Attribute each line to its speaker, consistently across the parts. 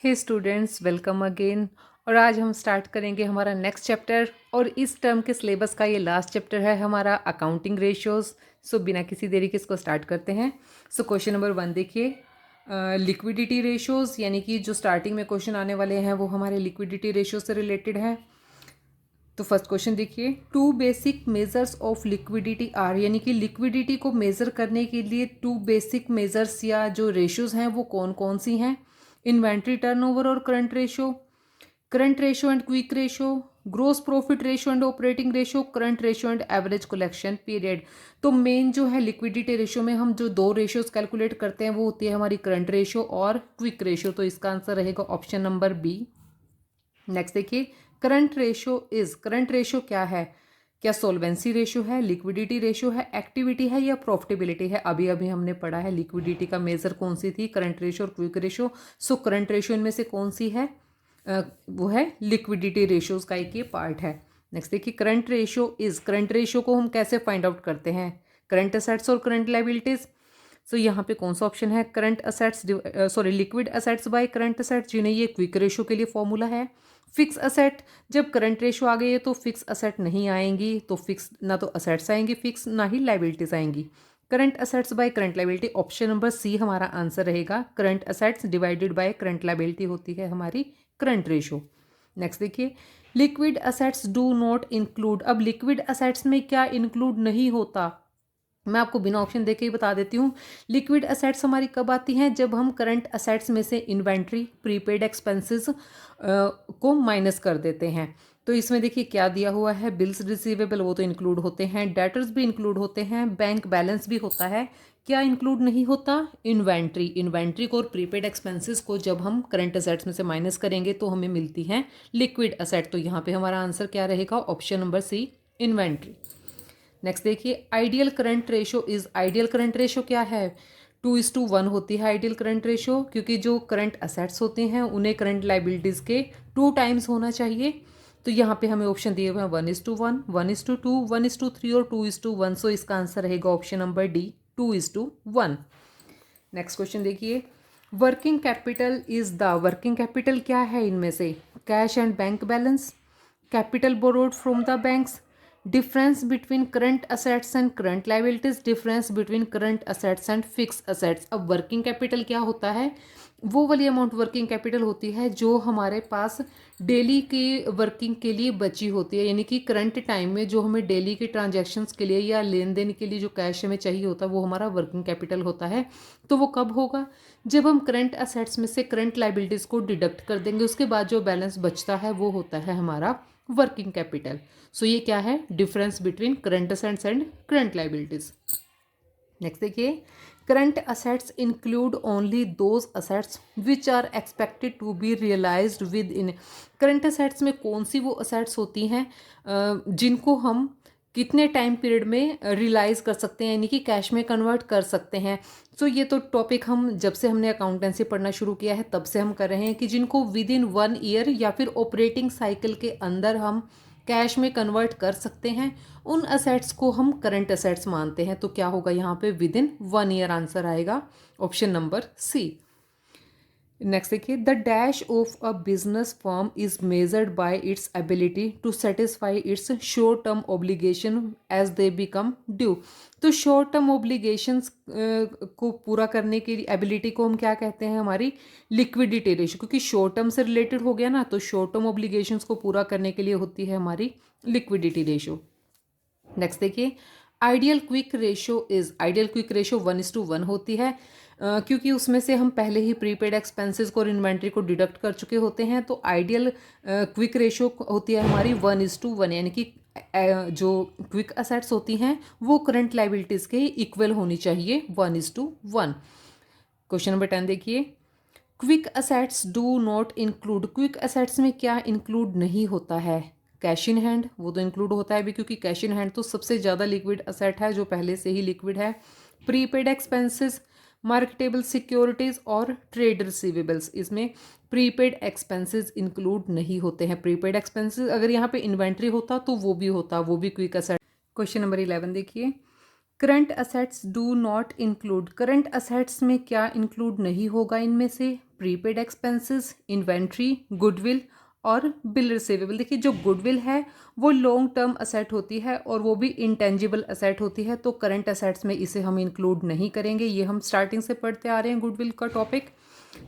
Speaker 1: हे students, welcome again. और आज हम स्टार्ट करेंगे हमारा नेक्स्ट चैप्टर और इस टर्म के सिलेबस का ये लास्ट चैप्टर है हमारा अकाउंटिंग रेशियोज। सो बिना किसी देरी के इसको स्टार्ट करते हैं। सो क्वेश्चन नंबर 1 देखिए, लिक्विडिटी रेशियोज, यानी कि जो स्टार्टिंग में क्वेश्चन आने वाले हैं वो हमारे लिक्विडिटी रेशियो से रिलेटेड है। तो फर्स्ट क्वेश्चन देखिए, two basic measures of liquidity are, यानी कि लिक्विडिटी को मेजर करने के लिए टू बेसिक मेजर्स या जो रेशियोज हैं वो कौन कौन सी हैं। इन्वेंट्री टर्नओवर और current ratio and quick ratio, gross profit ratio and operating ratio, current ratio and average collection period. तो मेन जो है लिक्विडिटी रेशियो में हम जो दो रेशियोज कैलकुलेट करते हैं वो होती है हमारी करंट रेशियो और क्विक रेशियो। तो इसका आंसर रहेगा ऑप्शन नंबर बी। नेक्स्ट देखिए, करंट रेशियो क्या है? क्या सोल्वेंसी रेशियो है, लिक्विडिटी रेशियो है, एक्टिविटी है या प्रॉफिटेबिलिटी है? अभी अभी हमने पढ़ा है लिक्विडिटी का मेजर कौन सी थी, करंट रेशियो और quick ratio. So current ratio इनमें से कौन सी है? वो है लिक्विडिटी रेशियोज का एक ये पार्ट है। नेक्स्ट देखिए, करंट रेशियो को हम कैसे फाइंड आउट करते हैं? करंट असेट्स और करंट लायबिलिटीज। सो यहाँ पे कौन सा ऑप्शन है? Liquid assets by current assets, जिन्हें ये क्विक रेशियो के लिए फॉर्मूला है। फिक्स असेट, जब करंट रेशियो आ गई है तो फिक्स असेट नहीं आएंगी, तो फिक्स ना तो असेट्स आएंगी फिक्स, ना ही लाइबिलिटीज आएंगी। Current assets by current liability, option number C हमारा आंसर रहेगा। Current assets divided by current liability होती है हमारी करंट रेशियो। नेक्स्ट देखिए, liquid assets do not include. अब लिक्विड असेट्स में क्या इंक्लूड नहीं होता? मैं आपको बिना ऑप्शन देके ही बता देती हूँ। लिक्विड असेट्स हमारी कब आती हैं? जब हम करंट असेट्स में से इन्वेंट्री, प्रीपेड एक्सपेंसेस को माइनस कर देते हैं। तो इसमें देखिए क्या दिया हुआ है, बिल्स रिसीवेबल वो तो इंक्लूड होते हैं, डेटर्स भी इंक्लूड होते हैं, बैंक बैलेंस भी होता है। क्या इंक्लूड नहीं होता? इन्वेंट्री को और प्रीपेड एक्सपेंसेस को जब हम करंट असेट्स में से माइनस करेंगे तो हमें मिलती है लिक्विड असेट। तो यहाँ पे हमारा आंसर क्या रहेगा? Option number C, inventory. Next देखिए, आइडियल करंट रेशो क्या है? 2:1 होती है आइडियल करंट रेशो, क्योंकि जो करंट असेट्स होते हैं उन्हें करंट लाइबिलिटीज़ के 2 टाइम्स होना चाहिए। तो यहाँ पे हमें ऑप्शन दिए हुए हैं 1:1, 1:2, 1:3 और 2:1। सो इसका आंसर रहेगा option number D, 2:1। Next question देखिए, वर्किंग कैपिटल क्या है इनमें से? Cash and bank balance, capital borrowed from the banks, difference between current assets and current liabilities, difference between current assets and fix assets. अब working capital क्या होता है? वो वाली अमाउंट वर्किंग कैपिटल होती है जो हमारे पास डेली की वर्किंग के लिए बची होती है, यानी कि करंट टाइम में जो हमें डेली के ट्रांजैक्शंस के लिए या लेन देन के लिए जो कैश हमें चाहिए होता है वो हमारा वर्किंग कैपिटल होता है। तो वो कब होगा? जब हम करंट असेट्स में से करंट लाइबिलिटीज़ को डिडक्ट कर देंगे, उसके बाद जो बैलेंस बचता है वो होता है हमारा वर्किंग कैपिटल। सो ये क्या है? Difference between current assets and current liabilities. Next देखिए, current assets include only those assets which are expected to be realized within. Current assets में कौन सी वो असेट्स होती हैं जिनको हम कितने टाइम पीरियड में रियलाइज कर सकते हैं, यानी कि कैश में कन्वर्ट कर सकते हैं। सो ये तो टॉपिक हम जब से हमने अकाउंटेंसी पढ़ना शुरू किया है तब से हम कर रहे हैं कि जिनको विद इन 1 ईयर या फिर ऑपरेटिंग साइकिल के अंदर हम कैश में कन्वर्ट कर सकते हैं, उन असेट्स को हम करंट असेट्स मानते हैं। तो क्या होगा यहाँ पे? विद इन 1 ईयर आंसर आएगा ऑप्शन नंबर सी। नेक्स्ट देखिए, the dash of a business firm is measured by its ability to satisfy its short term obligation as they become due. तो शॉर्ट टर्म ऑब्लिगेशंस को पूरा करने की ability को हम क्या कहते हैं? हमारी लिक्विडिटी रेशियो, क्योंकि शॉर्ट टर्म से रिलेटेड हो गया ना, तो शॉर्ट टर्म ऑब्लिगेशंस को पूरा करने के लिए होती है हमारी लिक्विडिटी रेशियो। नेक्स्ट देखिए, आइडियल क्विक रेशियो 1:1 होती है, क्योंकि उसमें से हम पहले ही प्रीपेड एक्सपेंसेस को और इन्वेंट्री को डिडक्ट कर चुके होते हैं। तो आइडियल क्विक रेशियो होती है हमारी 1:1, यानी कि जो क्विक असेट्स होती हैं वो करंट लाइबिलिटीज़ के इक्वल होनी चाहिए, 1:1। क्वेश्चन नंबर 10 देखिए, quick assets do not include. Quick assets में क्या इंक्लूड नहीं होता है? कैश इन हैंड, वो तो इंक्लूड होता है भी, क्योंकि कैश इन हैंड तो सबसे ज़्यादा लिक्विड असेट है जो पहले से ही लिक्विड है। प्रीपेड एक्सपेंसेस, मार्केटेबल सिक्योरिटीज़ और ट्रेड रिसीवेबल्स, इसमें प्रीपेड एक्सपेंसेस इंक्लूड नहीं होते हैं। प्रीपेड एक्सपेंसेस अगर यहाँ पे इन्वेंट्री होता तो वो भी होता, वो भी क्विक असेट। क्वेश्चन नंबर 11 देखिए, current assets do not include, current assets में क्या इंक्लूड नहीं होगा इनमें से? प्रीपेड एक्सपेंसेस, इन्वेंट्री, गुडविल और बिल रिसीवेबल। देखिए जो गुडविल है वो लॉन्ग टर्म असेट होती है और वो भी इंटेंजिबल असेट होती है, तो करंट असेट्स में इसे हम इंक्लूड नहीं करेंगे। ये हम स्टार्टिंग से पढ़ते आ रहे हैं गुडविल का टॉपिक।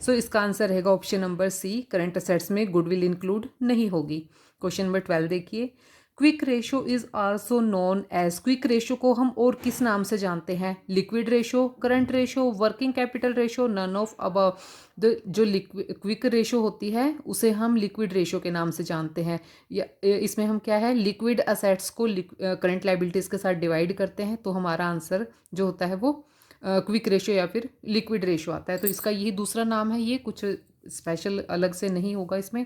Speaker 1: सो इसका आंसर रहेगा option number C, current assets में गुडविल इंक्लूड नहीं होगी। क्वेश्चन नंबर 12 देखिए, quick ratio is also known as, quick ratio को हम और किस नाम से जानते हैं? Liquid ratio, current ratio, working capital ratio, none of above. जो क्विक रेशो होती है उसे हम लिक्विड रेशो के नाम से जानते हैं। या इसमें हम क्या है, लिक्विड असेट्स को करंट लाइबिलिटीज़ के साथ डिवाइड करते हैं, तो हमारा आंसर जो होता है वो क्विक रेशो या फिर लिक्विड रेशो आता है। तो इसका यही दूसरा नाम है, ये कुछ स्पेशल अलग से नहीं होगा इसमें।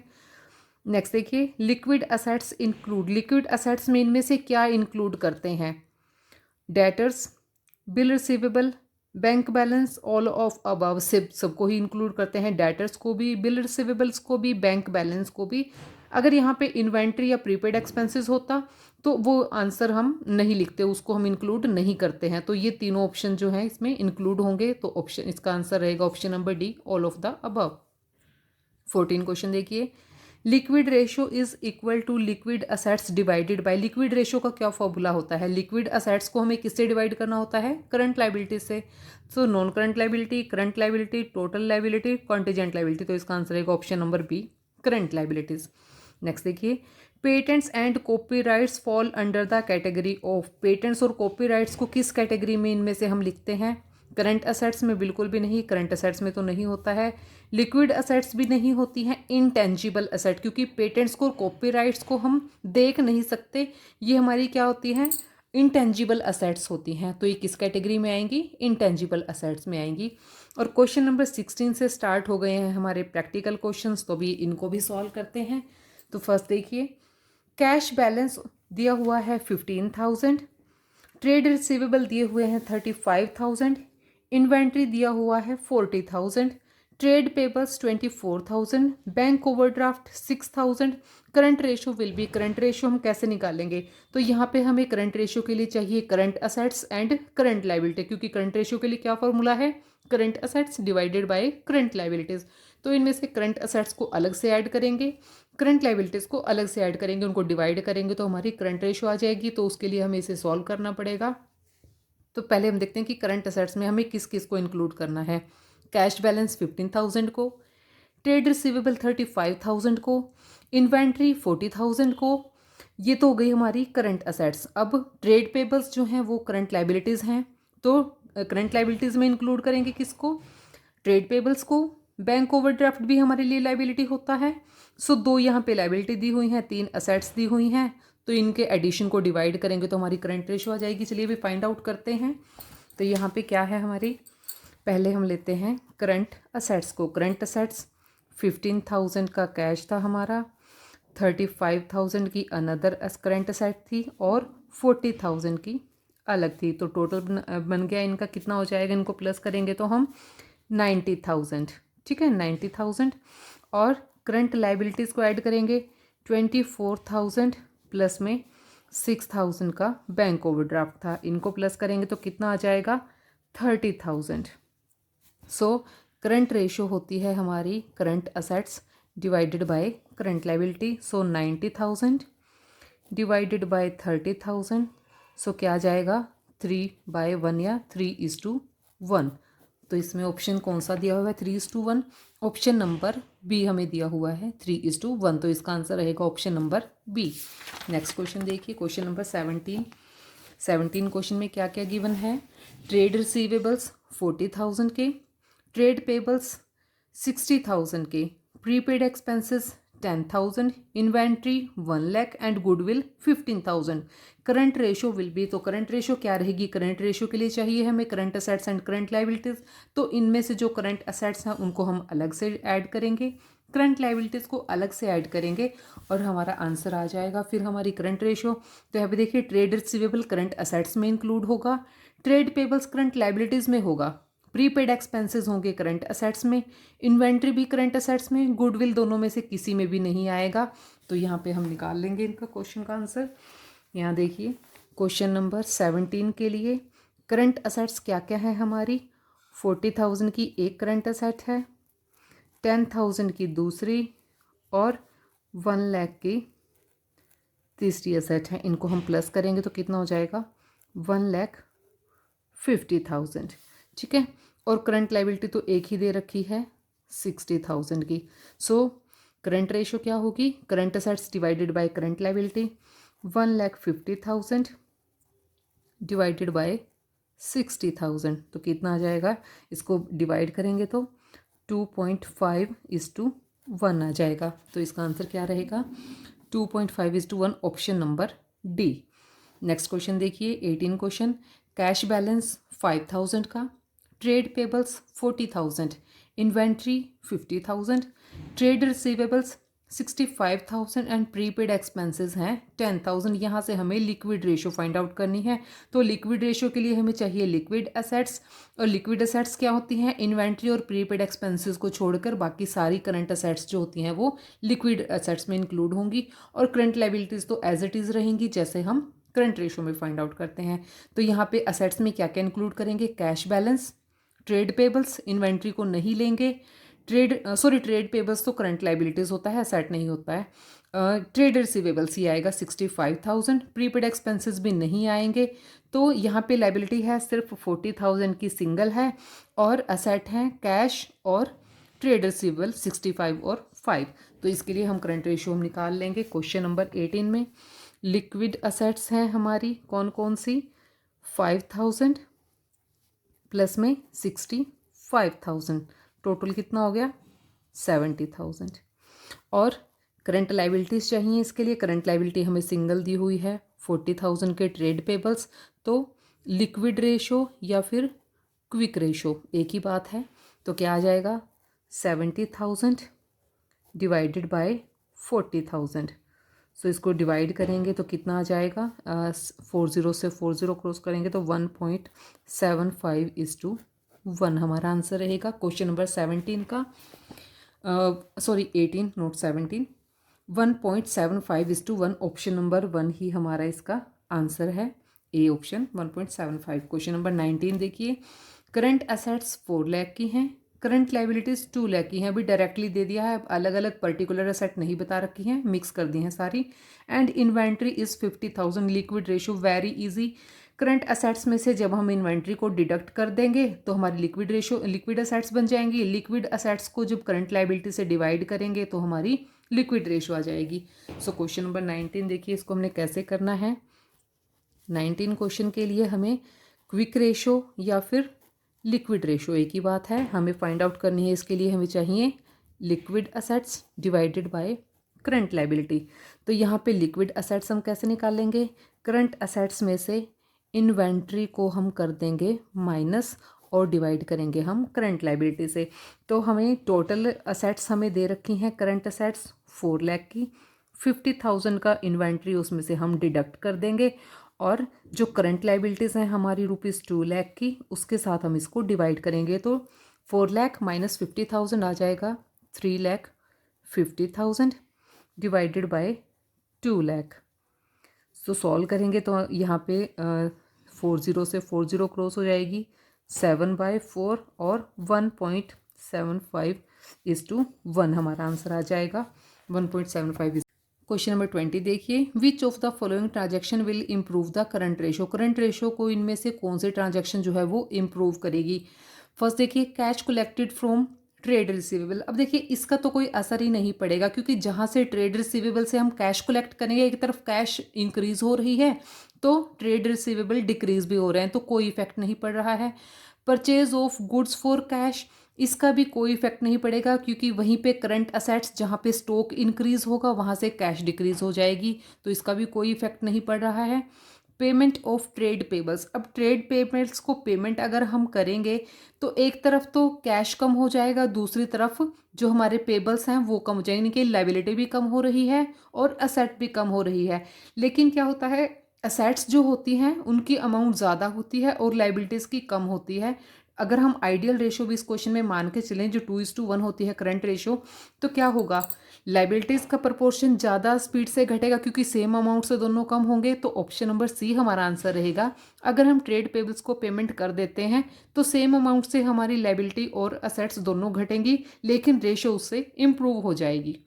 Speaker 1: नेक्स्ट देखिए, liquid assets include, liquid assets में इनमें से क्या इंक्लूड करते हैं? Debtors, bill receivable, bank balance, all of above. सबको ही इंक्लूड करते हैं, डेटर्स को भी, बिल रिसीवेबल्स को भी, बैंक बैलेंस को भी। अगर यहाँ पे इन्वेंट्री या प्रीपेड एक्सपेंसेस होता तो वो आंसर हम नहीं लिखते, उसको हम इंक्लूड नहीं करते हैं। तो ये तीनों ऑप्शन जो हैं इसमें इंक्लूड होंगे, तो ऑप्शन इसका आंसर रहेगा option number D, all of the above. 14 question देखिए, liquid ratio is equal to liquid assets divided by, liquid ratio का क्या फॉर्मूला होता है? लिक्विड असेट्स को हमें किससे डिवाइड करना होता है? करंट लाइबिलिटी से। So non current liability, current liability, total liability, contingent liability. तो इसका आंसर रहेगा option number B, current liabilities. Next देखिए, patents and copyrights fall under the category of, patents और कॉपीराइट्स को किस कैटेगरी में इनमें से हम लिखते हैं? करंट असेट्स में बिल्कुल भी नहीं, करंट असेट्स में तो नहीं होता है। लिक्विड असेट्स भी नहीं होती हैं। इंटेंजिबल असेट, क्योंकि पेटेंट्स को और कॉपीराइट्स को हम देख नहीं सकते, ये हमारी क्या होती हैं? इंटेंजिबल असेट्स होती हैं। तो ये किस कैटेगरी में आएंगी? इंटेंजिबल असेट्स में आएंगी। और क्वेश्चन नंबर 16 से स्टार्ट हो गए हैं हमारे प्रैक्टिकल क्वेश्चंस, तो भी इनको भी सॉल्व करते हैं। तो फर्स्ट देखिए, कैश बैलेंस दिया हुआ है 15,000, ट्रेड रिसीवेबल दिए हुए हैं 35,000, इन्वेंट्री दिया हुआ है 40,000, trade payables 24,000, bank overdraft 6,000। Current ratio will be, current ratio हम कैसे निकालेंगे? तो यहाँ पे हमें करंट रेशो के लिए चाहिए current assets and current liability, क्योंकि करंट रेशो के लिए क्या फॉर्मूला है? Current assets divided by current liabilities. तो इनमें से करंट असेट्स को अलग से ऐड करेंगे, करंट लाइबिलिटीज़ को अलग से ऐड करेंगे, उनको डिवाइड करेंगे तो हमारी करंट रेशो आ जाएगी। तो उसके लिए हमें इसे सॉल्व करना पड़ेगा। तो पहले हम देखते हैं कि करंट असेट्स में हमें किस किस को इंक्लूड करना है। कैश बैलेंस 15,000 को, ट्रेड रिसीवेबल 35,000 को, इन्वेंट्री 40,000 को। ये तो हो गई हमारी करंट असेट्स। अब ट्रेड पेबल्स जो हैं वो करंट लाइबिलिटीज़ हैं, तो करंट लाइबिलिटीज़ में इंक्लूड करेंगे किसको? ट्रेड पेबल्स को। बैंक ओवरड्राफ्ट भी हमारे लिए लाइबिलिटी होता है। सो दो यहाँ पे लाइबिलिटी दी हुई हैं, तीन असेट्स दी हुई हैं, तो इनके एडिशन को डिवाइड करेंगे तो हमारी करंट रेशो आ जाएगी। चलिए भी फाइंड आउट करते हैं। तो यहाँ पे क्या है हमारी, पहले हम लेते हैं करंट असेट्स को। करंट असेट्स 15,000 का कैश था हमारा, 35,000 की अनदर करंट असेट थी और 40,000 की अलग थी। तो टोटल बन गया इनका कितना हो जाएगा? इनको प्लस करेंगे तो हम 90,000, ठीक है 90,000। और करंट लाइबिलिटीज़ को ऐड करेंगे 24,000 प्लस में 6,000 का बैंक ओवरड्राफ्ट था, इनको प्लस करेंगे तो कितना आ जाएगा? 30,000। सो करंट रेशो होती है हमारी current assets divided by current liability. So 90,000 divided by 30,000, सो क्या आ जाएगा? 3/1 या 3:1। तो इसमें ऑप्शन कौन सा दिया हुआ है? 3:1। ऑप्शन नंबर बी हमें दिया हुआ है 3:1। तो इसका आंसर रहेगा option number B. Next question देखिए, क्वेश्चन नंबर 17 क्वेश्चन में क्या क्या गिवन है? ट्रेड रिसीवेबल्स 40,000 के, ट्रेड पेबल्स 60,000 के, prepaid expenses 10,000, inventory 1 lakh and goodwill 15,000। Current ratio will be, तो करंट रेशो क्या रहेगी? करंट रेशो के लिए चाहिए हमें current assets and current liabilities, तो इनमें से जो करंट असेट्स हैं उनको हम अलग से ऐड करेंगे, करंट लाइबिलिटीज़ को अलग से ऐड करेंगे और हमारा आंसर आ जाएगा फिर हमारी करंट रेशो। तो यहाँ पे देखिए, ट्रेड रिसीवेबल करंट असेट्स में इंक्लूड होगा, ट्रेड पेबल्स करंट लाइबिलिटीज़ में होगा, प्रीपेड एक्सपेंसेस होंगे करंट असेट्स में, इन्वेंट्री भी करंट असेट्स में, गुडविल दोनों में से किसी में भी नहीं आएगा। तो यहाँ पे हम निकाल लेंगे इनका क्वेश्चन का आंसर। यहाँ देखिए क्वेश्चन नंबर 17 के लिए करंट असेट्स क्या क्या है हमारी, 40,000 की एक करंट असेट है, 10,000 की दूसरी और 1 लाख की तीसरी असेट है। इनको हम प्लस करेंगे तो कितना हो जाएगा, 1,50,000। ठीक है, और करंट लाइबिलिटी तो एक ही दे रखी है 60,000 की। सो करंट रेशो क्या होगी, current assets divided by current liability, 1,50,000 divided by 60,000 तो कितना आ जाएगा, इसको डिवाइड करेंगे तो 2.5:1 आ जाएगा। तो इसका आंसर क्या रहेगा, 2.5:1, option number D. Next question देखिए 18 क्वेश्चन, कैश बैलेंस 5,000 का, trade payables 40,000, inventory 50,000, trade receivables 65,000 and prepaid expenses हैं 10,000। यहाँ से हमें लिक्विड रेशो फाइंड आउट करनी है। तो लिक्विड रेशो के लिए हमें चाहिए लिक्विड असेट्स, और लिक्विड असेट्स क्या होती हैं, इन्वेंट्री और प्रीपेड एक्सपेंसेस को छोड़कर बाकी सारी करंट असेट्स जो होती हैं वो लिक्विड असेट्स में इंक्लूड होंगी, और करंट लाइबिलिटीज़ तो एज इट इज़ रहेंगी जैसे हम करंट रेशो में फाइंड आउट करते हैं। तो यहाँ पे असेट्स में क्या क्या इंक्लूड करेंगे, cash balance, trade payables, inventory को नहीं लेंगे, ट्रेड पेबल्स तो करंट लाइबिलिटीज़ होता है, असेट नहीं होता है। ट्रेड रिसीवेबल्स ही आएगा 65,000, प्रीपेड एक्सपेंसेस भी नहीं आएंगे। तो यहाँ पे लाइबिलिटी है सिर्फ 40,000 की सिंगल है, और असेट हैं कैश और ट्रेड रिसीवेबल 65 और 5। तो इसके लिए हम करंट रेशियो हम निकाल लेंगे। क्वेश्चन नंबर 18 में लिक्विड असेट्स हैं हमारी कौन कौन सी, 5,000 प्लस में 65,000, टोटल कितना हो गया 70,000। और करंट लाइबिलिटीज़ चाहिए, इसके लिए करंट लाइबिलिटी हमें सिंगल दी हुई है 40,000 के ट्रेड पेबल्स। तो लिक्विड रेशो या फिर क्विक रेशो एक ही बात है, तो क्या आ जाएगा 70,000 डिवाइडेड बाय 40,000। सो इसको डिवाइड करेंगे तो कितना आ जाएगा, 40 से 40 क्रॉस करेंगे तो 1.75:1 हमारा आंसर रहेगा। क्वेश्चन नंबर 17 का 18 नोट 17, 1.75:1, ऑप्शन नंबर 1 ही हमारा इसका आंसर है, ए ऑप्शन 1.75। क्वेश्चन नंबर 19 देखिए, करंट असेट्स 4 लाख की हैं, करंट लाइबिलिटीज़ 2 लाख की हैं। अभी डायरेक्टली दे दिया है, अलग अलग पर्टिकुलर असेट नहीं बता रखी हैं, मिक्स कर दी हैं सारी। And inventory is 50,000, liquid ratio very easy. Current assets में से जब हम इन्वेंट्री को डिडक्ट कर देंगे तो हमारी लिक्विड असेट्स बन जाएंगी। लिक्विड असेट्स को जब करंट लाइबिलिटी से डिवाइड करेंगे तो हमारी लिक्विड रेशो आ जाएगी। सो क्वेश्चन नंबर 19 देखिए, इसको हमने कैसे करना है। 19 क्वेश्चन के लिए हमें क्विक रेशो या फिर लिक्विड रेशो एक ही बात है, हमें फाइंड आउट करनी है। इसके लिए हमें चाहिए liquid assets divided by current liability. तो यहाँ पे लिक्विड असेट्स हम कैसे निकालेंगे, करंट असेट्स में से इन्वेंट्री को हम कर देंगे माइनस और डिवाइड करेंगे हम करंट लाइबिलिटी से। तो हमें टोटल असेट्स हमें दे रखी हैं करंट असेट्स 4 लाख की, 50,000 का इन्वेंट्री उसमें से हम डिडक्ट कर देंगे, और जो करंट लाइबिलिटीज़ हैं हमारी ₹2 लाख की, उसके साथ हम इसको डिवाइड करेंगे। तो 4 लाख माइनस 50,000 आ जाएगा 3,50,000 divided by 2 lakh. So solve करेंगे तो यहाँ पे 40 से 40 क्रॉस हो जाएगी, 7/4 और 1.75:1 हमारा आंसर आ जाएगा 1.75। क्वेश्चन नंबर 20 देखिए, which of the following transaction will improve the current ratio. Current ratio को इनमें से कौन से ट्रांजैक्शन जो है वो इम्प्रूव करेगी। फर्स्ट देखिए, cash collected from trade receivable. अब देखिए इसका तो कोई असर ही नहीं पड़ेगा, क्योंकि जहाँ से ट्रेड रिसीवेबल से हम कैश कलेक्ट करेंगे, एक तरफ कैश इंक्रीज हो रही है तो ट्रेड रिसीवेबल डिक्रीज भी हो रहे हैं, तो कोई इफेक्ट नहीं पड़ रहा है। Purchase of goods for cash, इसका भी कोई इफेक्ट नहीं पड़ेगा, क्योंकि वहीं पे करंट असेट्स जहाँ पे स्टॉक इंक्रीज होगा वहाँ से कैश डिक्रीज हो जाएगी, तो इसका भी कोई इफेक्ट नहीं पड़ रहा है। पेमेंट ऑफ ट्रेड पेबल्स, अब ट्रेड पेमेंट्स को पेमेंट अगर हम करेंगे तो एक तरफ तो कैश कम हो जाएगा, दूसरी तरफ जो हमारे पेबल्स हैं वो कम हो जाएंगे, कि लाइबिलिटी भी कम हो रही है और असेट भी कम हो रही है। लेकिन क्या होता है, असेट्स जो होती हैं उनकी अमाउंट ज़्यादा होती है और लाइबिलिटीज़ की कम होती है। अगर हम आइडियल रेशो भी इस क्वेश्चन में मान के चलें जो 2:1 होती है करंट रेशो, तो क्या होगा, लाइबिलिटीज़ का प्रपोर्शन ज़्यादा स्पीड से घटेगा क्योंकि सेम अमाउंट से दोनों कम होंगे, तो ऑप्शन नंबर सी हमारा आंसर रहेगा। अगर हम ट्रेड पेबल्स को पेमेंट कर देते हैं तो सेम अमाउंट से हमारी लाइबिलिटी और असेट्स दोनों घटेंगी, लेकिन रेशो उससे इम्प्रूव हो जाएगी।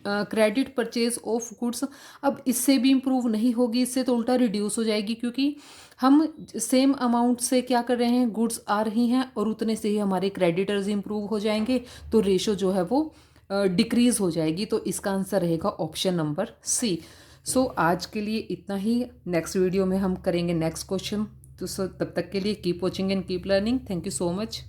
Speaker 1: क्रेडिट परचेज ऑफ गुड्स, अब इससे भी इम्प्रूव नहीं होगी, इससे तो उल्टा रिड्यूस हो जाएगी, क्योंकि हम सेम अमाउंट से क्या कर रहे हैं, गुड्स आ रही हैं और उतने से ही हमारे क्रेडिटर्स इम्प्रूव हो जाएंगे, तो रेशो जो है वो डिक्रीज हो जाएगी। तो इसका आंसर रहेगा ऑप्शन नंबर सी। सो आज के लिए इतना ही। नेक्स्ट वीडियो में हम करेंगे नेक्स्ट क्वेश्चन। तो तब तक के लिए keep watching and keep learning. Thank you so much.